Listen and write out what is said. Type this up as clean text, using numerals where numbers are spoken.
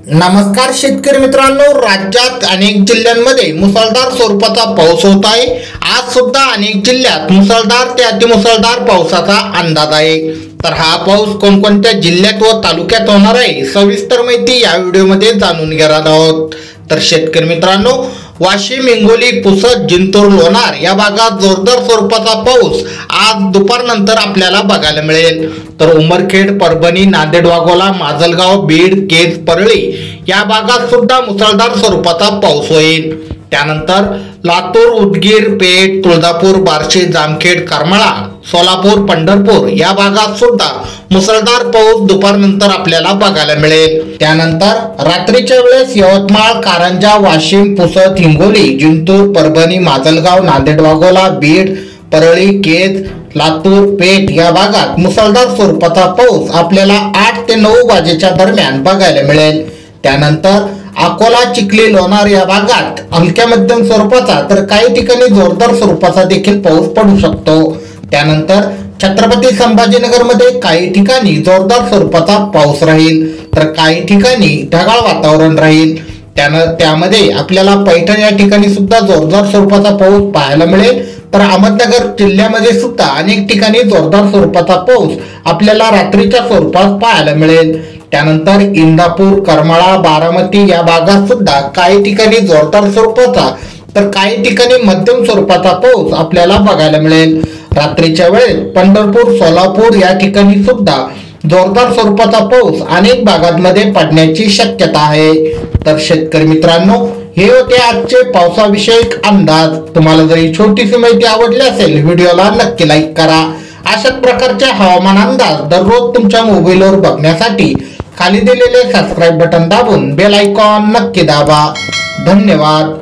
नमस्कार शेतकरी मित्रांनो, राज्यात अनेक जिल्ह्यांमध्ये मुसळधार स्वरूपाचा पाऊस होत आहे। आज सुद्धा अनेक जिल्ह्यात मुसळधार ते अतिमुसळधार पावसाचा अंदाज आहे। तर हा पाऊस कोणकोणत्या जिल्ह्यात व तालुक्यात होणार आहे, सविस्तर माहिती या व्हिडिओमध्ये जाणून घेणार आहोत। तर शेतकरी मित्रांनो, वाशिम, हिंगोली, पुसद, जिंतूर, लोणार या भागात जोरदार स्वरूपाचा पाऊस आज दुपारनंतर आपल्याला बघायला मिळेल। तर उमरखेड, परभणी, नांदेड, वाघोला, माजलगाव, बीड, केज, परळी या भागात सुद्धा मुसळधार स्वरूपाचा पाऊस होईल। त्यानंतर लातूर, उदगीर, पेठ, तुळजापूर, बार्शी, जामखेड, करमाळा, सोलापूर, पंढरपूर या भागात सुद्धा मुसळधार पाऊस दुपारनंतर आपल्याला बघायला मिळेल। त्यानंतर रात्रीच्या वेळेस यवतमाळ, कारंजा, वाशिम, पुसद, हिंगोली, जिंतूर, परभणी, माजलगाव, नांदेड, वाघोला, बीड, परळी, केज, लातूर, पेठ या भागात मुसळधार स्वरूपाचा पाऊस आपल्याला 8 ते 9 वाजेच्या दरम्यान बघायला मिळेल। त्यानंतर अकोला, चिखली, लोणार या भागात हलक्या मध्यम स्वरूपाचा तर काही ठिकाणी जोरदार स्वरूपाचा देखील पाऊस पडू शकतो। त्यानंतर छत्रपती संभाजीनगर मध्ये काही ठिकाणी जोरदार स्वरूपाचा पाऊस राहील, तर काही ठिकाणी ढगाळ वातावरण राहील। त्यामध्ये आपल्याला पैठण या ठिकाणी सुद्धा जोरदार स्वरूपाचा पाऊस पाहायला मिळेल। तर अहमदनगर जिल्ह्यामध्ये सुद्धा अनेक ठिकाणी जोरदार स्वरूपाचा पाऊस आपल्याला रात्रीच्या स्वरूपात पाहायला मिळेल। त्यानंतर इंदापूर, करमाळा, बारामती या भागात सुद्धा काही ठिकाणी जोरदार स्वरूपाचा तर काही ठिकाणी मध्यम स्वरूपाचा पाऊस आपल्याला बघायला मिळेल। रात्रीच्या वेळेत पंढरपूर, सोलापूर या ठिकाणी सुद्धा जोरदार स्वरूपाचा पाऊस अनेक भागांमध्ये पडण्याची शक्यता आहे। तर शेतकरी मित्रांनो, हे होते आजचे पावसाविषयक अंदाज। तुम्हाला जर ही छोटीशी माहिती आवडली असेल, व्हिडिओला नक्की लाईक करा। अशाच प्रकारचे हवामान अंदाज दररोज तुमच्या मोबाईलवर बघण्यासाठी खाली दिलेले सबस्क्राइब बटन दाबून बेल आयकॉन नक्की दाबा। धन्यवाद।